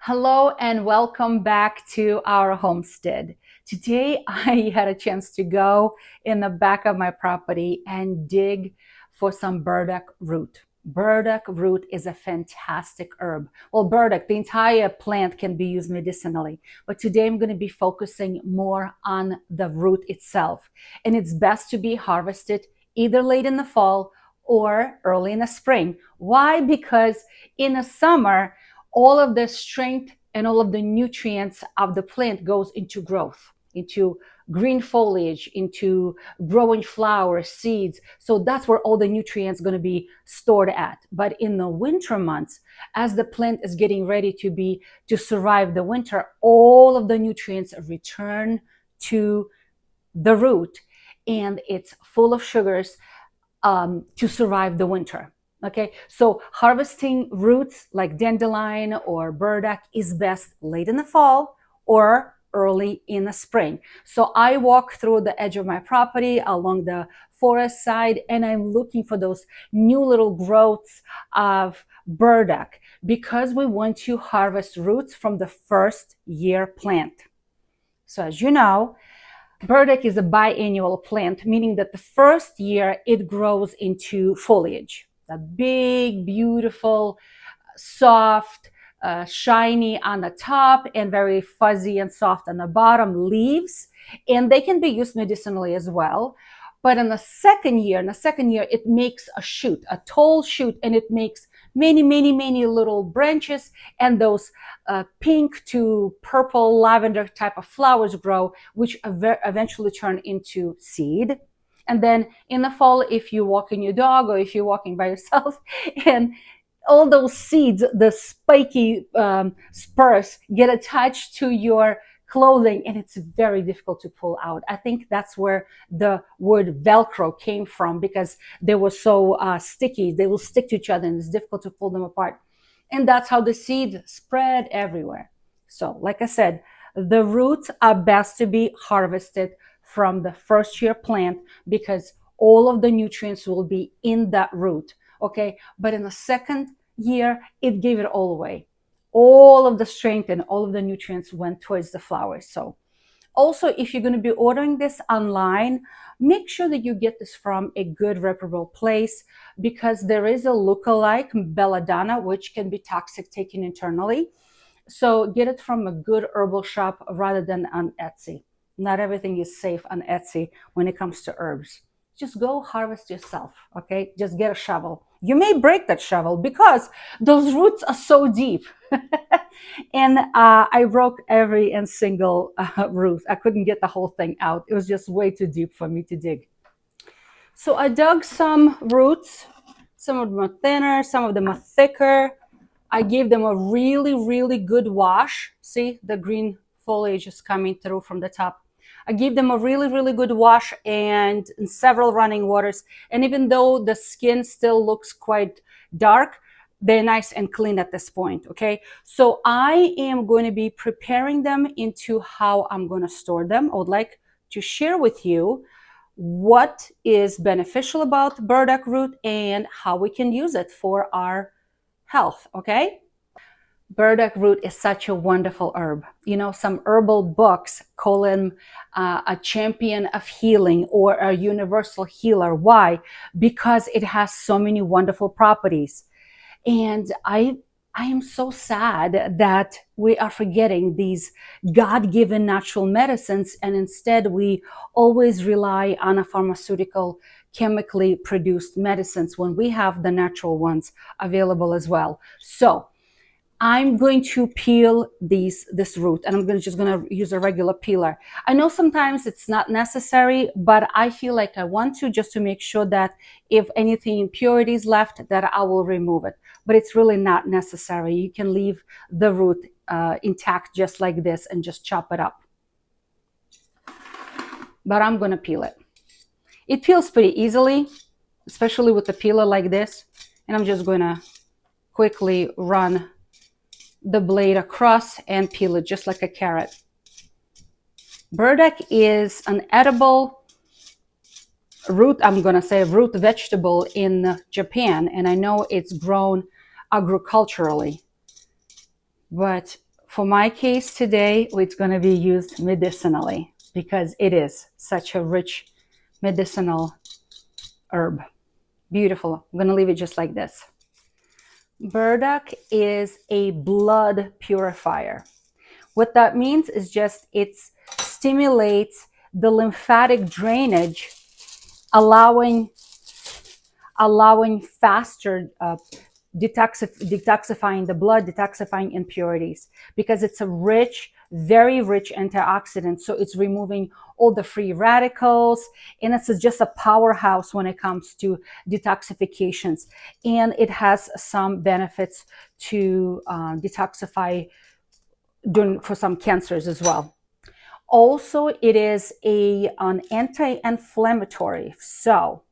Hello and welcome back to our homestead. Today I had a chance to go in the back of my property and dig for some burdock root. Burdock root is a fantastic herb. Well, burdock, the entire plant can be used medicinally, but today I'm going to be focusing more on the root itself. And it's best to be harvested either late in the fall or early in the spring. Why? Because in the summer, all of the strength and all of the nutrients of the plant goes into growth, into green foliage, into growing flowers, seeds. So that's where all the nutrients going to be stored at. But in the winter months, as the plant is getting ready to survive the winter, all of the nutrients return to the root, and it's full of sugars to survive the winter. Okay, so harvesting roots like dandelion or burdock is best late in the fall or early in the spring. So I walk through the edge of my property along the forest side, and I'm looking for those new little growths of burdock because we want to harvest roots from the first year plant. So as you know, burdock is a biannual plant, meaning that the first year it grows into foliage. A big, beautiful, soft, shiny on the top and very fuzzy and soft on the bottom leaves. And they can be used medicinally as well. But in the second year, it makes a shoot, a tall shoot, and it makes many little branches, and those pink to purple lavender type of flowers grow, which eventually turn into seed. And then in the fall, if you're walking your dog or if you're walking by yourself, and all those seeds, the spiky spurs, get attached to your clothing, and it's very difficult to pull out. I think that's where the word Velcro came from, because they were so sticky. They will stick to each other, and it's difficult to pull them apart. And that's how the seeds spread everywhere. So, like I said, the roots are best to be harvested from the first year plant because all of the nutrients will be in that root. Okay, but in the second year, it gave it all away. All of the strength and all of the nutrients went towards the flowers. So also, if you're going to be ordering this online, make sure that you get this from a good, reputable place, because there is a lookalike, belladonna, which can be toxic taken internally. So get it from a good herbal shop rather than on Etsy. Not everything is safe on Etsy when it comes to herbs. Just go harvest yourself, okay? Just get a shovel. You may break that shovel because those roots are so deep. And I broke every and single root. I couldn't get the whole thing out. It was just way too deep for me to dig. So I dug some roots. Some of them are thinner, some of them are thicker. I gave them a really good wash. See, the green foliage is coming through from the top. I gave them a really good wash and several running waters. And even though the skin still looks quite dark, they're nice and clean at this point, okay? So I am going to be preparing them into how I'm going to store them. I would like to share with you what is beneficial about burdock root and how we can use it for our health, okay? Burdock root is such a wonderful herb. You know, some herbal books call him a champion of healing or a universal healer. Why? Because it has so many wonderful properties. And I am so sad that we are forgetting these God-given natural medicines, and instead we always rely on a pharmaceutical, chemically produced medicines when we have the natural ones available as well. So I'm going to peel this root, and I'm just going to use a regular peeler. I know sometimes it's not necessary, but I feel like I want to, just to make sure that if anything impurities left, that I will remove it. But it's really not necessary. You can leave the root intact just like this and just chop it up. But I'm going to peel it. It peels pretty easily, especially with a peeler like this. And I'm just going to quickly run the blade across and peel it just like a carrot. Burdock is an edible root, I'm going to say root vegetable in Japan, and I know it's grown agriculturally. But for my case today, it's going to be used medicinally because it is such a rich medicinal herb. Beautiful. I'm going to leave it just like this. Burdock is a blood purifier. What that means is just it stimulates the lymphatic drainage, allowing faster detoxifying the blood, detoxifying impurities, because it's a rich, very rich antioxidant. So it's removing all the free radicals, and it's just a powerhouse when it comes to detoxifications. And it has some benefits to detoxify for some cancers as well. Also, it is an anti-inflammatory. So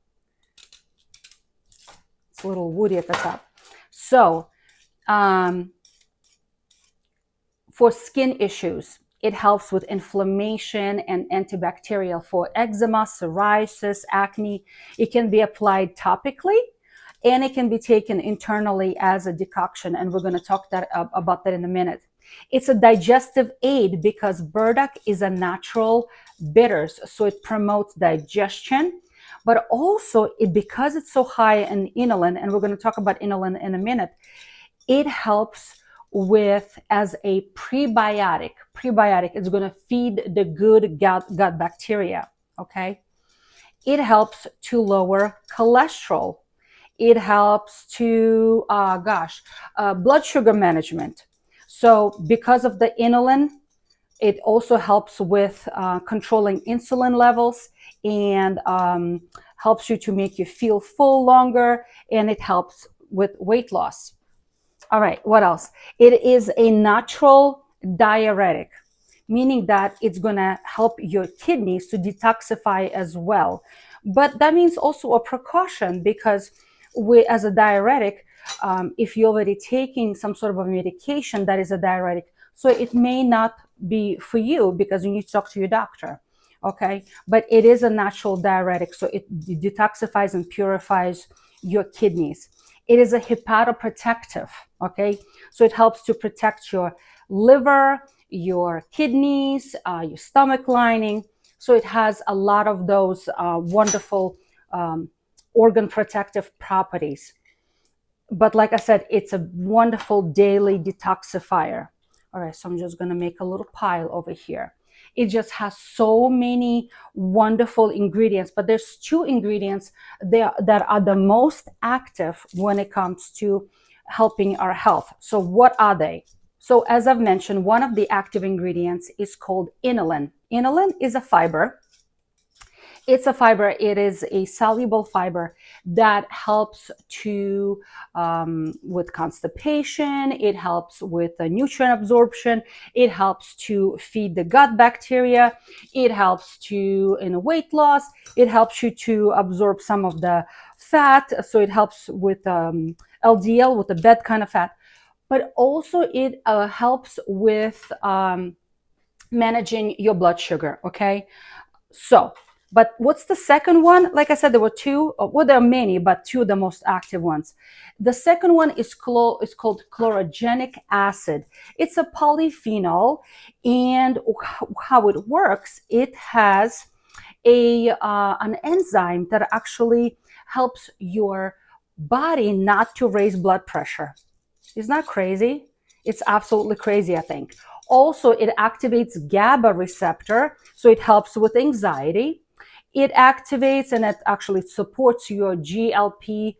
it's a little woody at the top. So for skin issues, it helps with inflammation and antibacterial for eczema, psoriasis, acne. It can be applied topically, and it can be taken internally as a decoction. And we're going to talk about that in a minute. It's a digestive aid because burdock is a natural bitters, so it promotes digestion. But also, because it's so high in inulin, and we're going to talk about inulin in a minute, it helps with as a prebiotic. Prebiotic is going to feed the good gut bacteria, okay? It helps to lower cholesterol. It helps to, blood sugar management. So because of the inulin, it also helps with controlling insulin levels, and helps you to make you feel full longer, and it helps with weight loss. All right, what else? It is a natural diuretic, meaning that it's going to help your kidneys to detoxify as well. But that means also a precaution, because as a diuretic, if you're already taking some sort of a medication that is a diuretic, so it may not be for you because you need to talk to your doctor, okay? But it is a natural diuretic, so it detoxifies and purifies your kidneys. It is a hepatoprotective, okay? So it helps to protect your liver, your kidneys, your stomach lining. So it has a lot of those wonderful organ protective properties. But like I said, it's a wonderful daily detoxifier. All right, so I'm just going to make a little pile over here. It just has so many wonderful ingredients, but there's two ingredients that are the most active when it comes to helping our health. So what are they? So as I've mentioned, one of the active ingredients is called inulin. Inulin is a fiber. It's a fiber. It is a soluble fiber that helps to with constipation. It helps with nutrient absorption. It helps to feed the gut bacteria. It helps to in weight loss. It helps you to absorb some of the fat. So it helps with LDL, with the bad kind of fat. But also it helps with managing your blood sugar. Okay, so. But what's the second one? Like I said, there were two. Well, there are many, but two of the most active ones. The second one is called chlorogenic acid. It's a polyphenol, and how it works, it has an enzyme that actually helps your body not to raise blood pressure. Isn't that crazy? It's absolutely crazy, I think. Also, it activates GABA receptor, so it helps with anxiety. It activates and it actually supports your GLP-1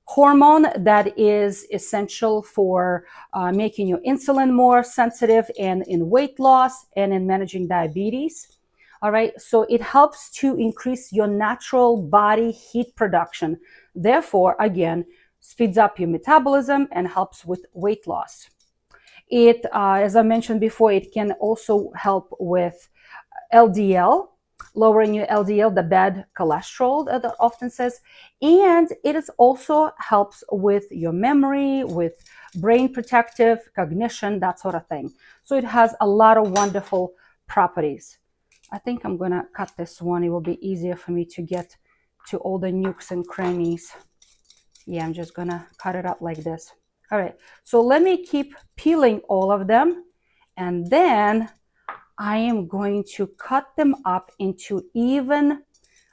hormone that is essential for making your insulin more sensitive and in weight loss and in managing diabetes. All right, so it helps to increase your natural body heat production. Therefore, again, speeds up your metabolism and helps with weight loss. It, as I mentioned before, it can also help with LDL, lowering your LDL, the bad cholesterol that often says, and it is also helps with your memory, with brain protective, cognition, that sort of thing. So it has a lot of wonderful properties. I think I'm gonna cut this one. It will be easier for me to get to all the nooks and crannies. Yeah, I'm just gonna cut it up like this. All right, so let me keep peeling all of them, and then I am going to cut them up into even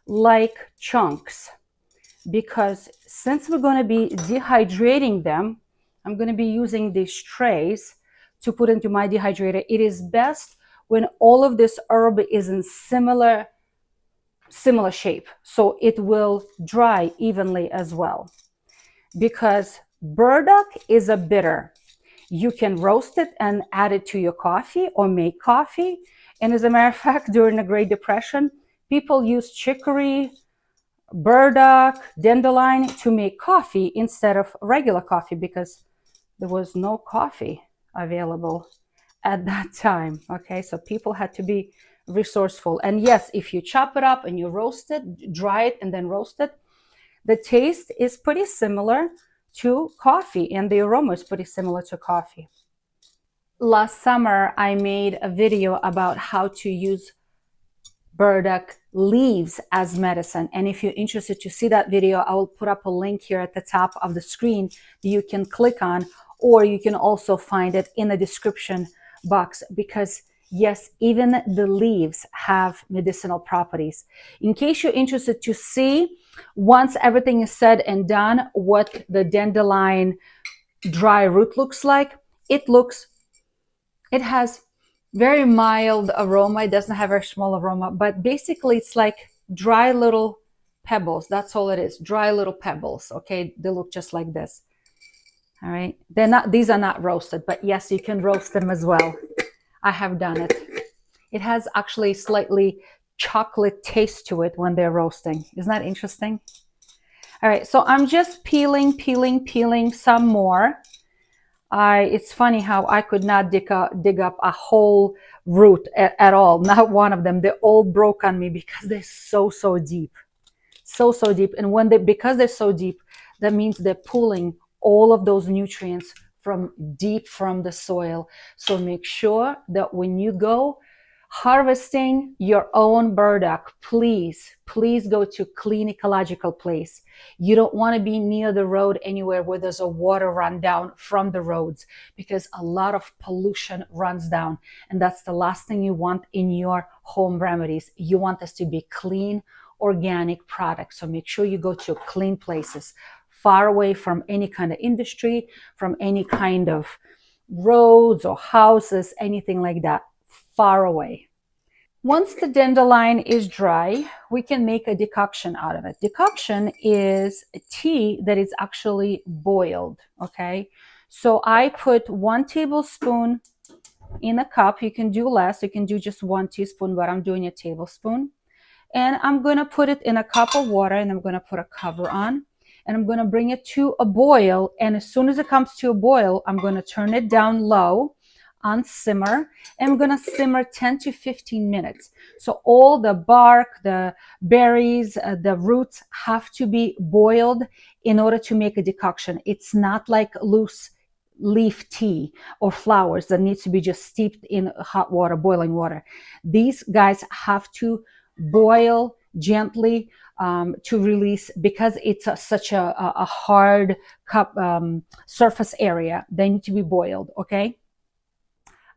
like chunks, because since we're going to be dehydrating them, I'm going to be using these trays to put into my dehydrator. It is best when all of this herb is in similar shape, so it will dry evenly as well. Because burdock is a bitter. You can roast it and add it to your coffee or make coffee. And as a matter of fact, during the Great Depression, people used chicory, burdock, dandelion to make coffee instead of regular coffee, because there was no coffee available at that time. Okay, so people had to be resourceful. And yes, if you chop it up and you roast it, dry it, and then roast it, the taste is pretty similar to coffee, and the aroma is pretty similar to coffee. Last summer, I made a video about how to use burdock leaves as medicine. And if you're interested to see that video, I will put up a link here at the top of the screen that you can click on, or you can also find it in the description box, because yes, even the leaves have medicinal properties. In case you're interested to see, once everything is said and done, what the dandelion dry root looks like, it has very mild aroma. It doesn't have a very small aroma, but basically it's like dry little pebbles. That's all it is. Dry little pebbles. Okay. They look just like this. All right. These are not roasted, but yes, you can roast them as well. I have done it. It has actually slightly chocolate taste to it when they're roasting. Isn't that interesting? All right. So I'm just peeling some more. It's funny how I could not dig up a whole root at all. Not one of them. They all broke on me because they're so deep, so deep. And because they're so deep, that means they're pulling all of those nutrients from deep from the soil. So make sure that when you go harvesting your own burdock, please go to clean ecological place. You don't want to be near the road anywhere where there's a water run down from the roads, because a lot of pollution runs down, and that's the last thing you want in your home remedies. You want this to be clean, organic products. So make sure you go to clean places, far away from any kind of industry, from any kind of roads or houses, anything like that. Far away. Once the dandelion is dry, we can make a decoction out of it. Decoction is a tea that is actually boiled, okay? So I put 1 tablespoon in a cup. You can do less. You can do just 1 teaspoon, but I'm doing a tablespoon. And I'm going to put it in a cup of water, and I'm going to put a cover on. And I'm going to bring it to a boil. And as soon as it comes to a boil, I'm going to turn it down low on simmer, and I'm going to simmer 10 to 15 minutes. So all the bark, the berries, the roots have to be boiled in order to make a decoction. It's not like loose leaf tea or flowers that needs to be just steeped in hot water, boiling water. These guys have to boil gently to release, because it's such a hard cup surface area. They need to be boiled. Okay.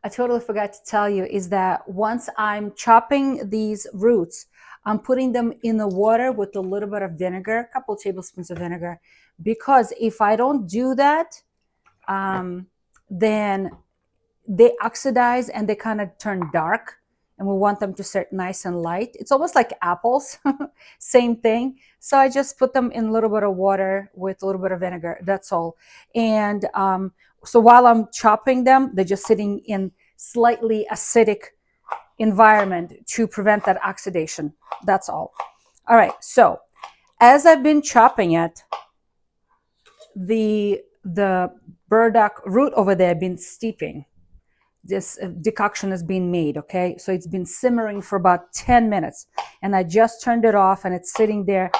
I totally forgot to tell you is that once I'm chopping these roots, I'm putting them in the water with a little bit of vinegar, a couple tablespoons of vinegar, because if I don't do that, then they oxidize and they kind of turn dark, and we want them to start nice and light. It's almost like apples, same thing. So I just put them in a little bit of water with a little bit of vinegar. That's all. And so while I'm chopping them, they're just sitting in slightly acidic environment to prevent that oxidation. That's all. All right. So as I've been chopping it, the burdock root over there been steeping. This decoction has been made, okay? So it's been simmering for about 10 minutes, and I just turned it off, and it's sitting there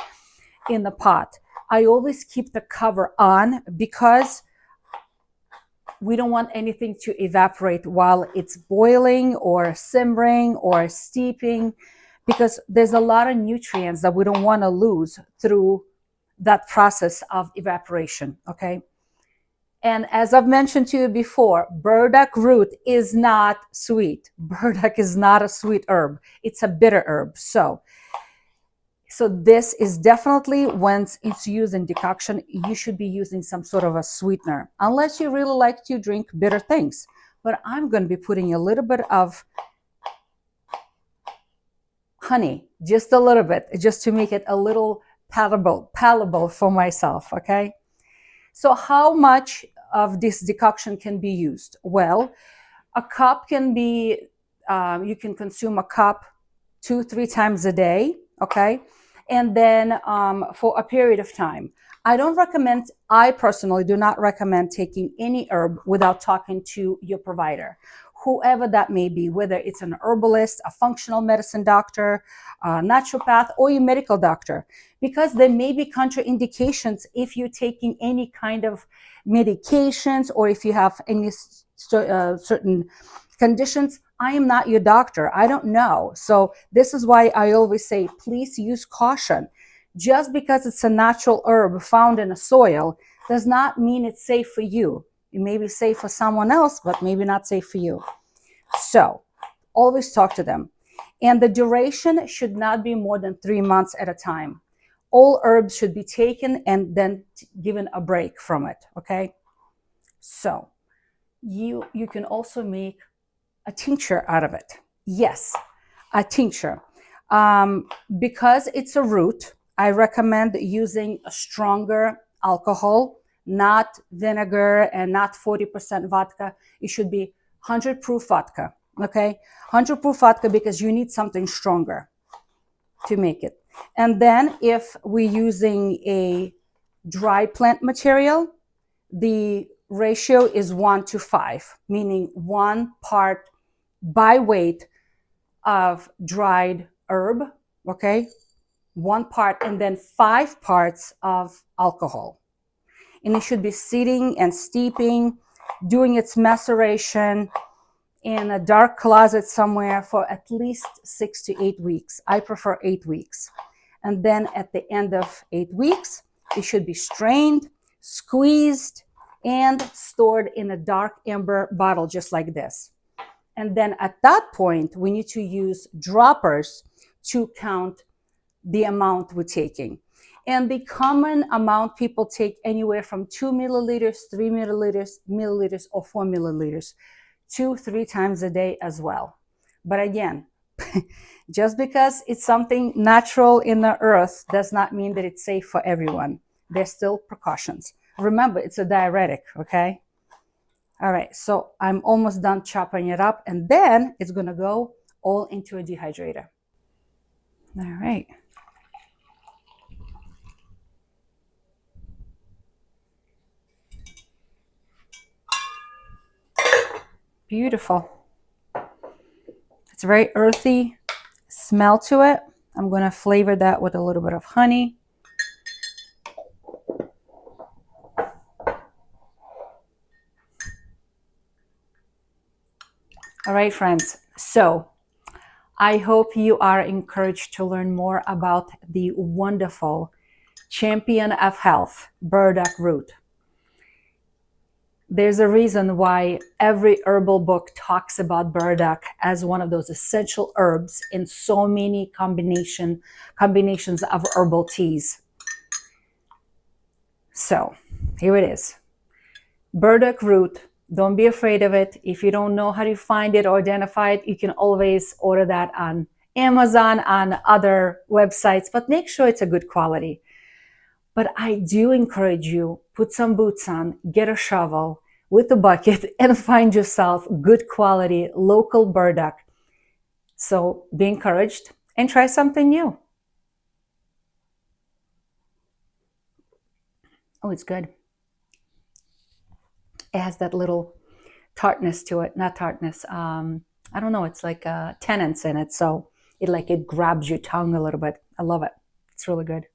in the pot. I always keep the cover on because we don't want anything to evaporate while it's boiling or simmering or steeping, because there's a lot of nutrients that we don't want to lose through that process of evaporation, okay? And as I've mentioned to you before, burdock root is not sweet. Burdock is not a sweet herb. It's a bitter herb. So this is definitely, once it's used in decoction, you should be using some sort of a sweetener, unless you really like to drink bitter things. But I'm going to be putting a little bit of honey, just a little bit, just to make it a little palatable for myself, okay? So how much of this decoction can be used? Well, a cup can be, you can consume a cup 2-3 times a day, okay? And then for a period of time. I personally do not recommend taking any herb without talking to your provider, whoever that may be, whether it's an herbalist, a functional medicine doctor, a naturopath, or your medical doctor, because there may be contraindications if you're taking any kind of medications or if you have any certain conditions. I am not your doctor. I don't know. So this is why I always say, please use caution. Just because it's a natural herb found in a soil does not mean it's safe for you. It may be safe for someone else, but maybe not safe for you. So always talk to them. And the duration should not be more than 3 months at a time. All herbs should be taken and then given a break from it, okay? So you can also make a tincture out of it. Yes, a tincture. Because it's a root, I recommend using a stronger alcohol, not vinegar and not 40% vodka. It should be 100 proof vodka, okay? 100 proof vodka, because you need something stronger to make it. And then if we're using a dry plant material, the ratio is 1:5, meaning 1 part by weight of dried herb, okay? 1 part, and then 5 parts of alcohol. And it should be sitting and steeping, doing its maceration in a dark closet somewhere for at least 6 to 8 weeks. I prefer 8 weeks. And then at the end of 8 weeks, it should be strained, squeezed, and stored in a dark amber bottle, just like this. And then at that point, we need to use droppers to count the amount we're taking. And the common amount people take anywhere from 2 milliliters, 3 milliliters, or 4 milliliters, 2-3 times a day as well. But again, just because it's something natural in the earth does not mean that it's safe for everyone. There's still precautions. Remember, it's a diuretic, okay? All right, so I'm almost done chopping it up, and then it's gonna go all into a dehydrator. All right. Beautiful. It's very earthy smell to it. I'm gonna flavor that with a little bit of honey. All right, friends. So I hope you are encouraged to learn more about the wonderful champion of health, burdock root. There's a reason why every herbal book talks about burdock as one of those essential herbs in so many combinations of herbal teas. So here it is. Burdock root. Don't be afraid of it. If you don't know how to find it or identify it, you can always order that on Amazon, on other websites, but make sure it's a good quality. But I do encourage you, put some boots on, get a shovel with a bucket, and find yourself good quality local burdock. So be encouraged and try something new. Oh, it's good. It has that little tartness to it, not tartness. I don't know. It's like tannins in it, so it grabs your tongue a little bit. I love it. It's really good.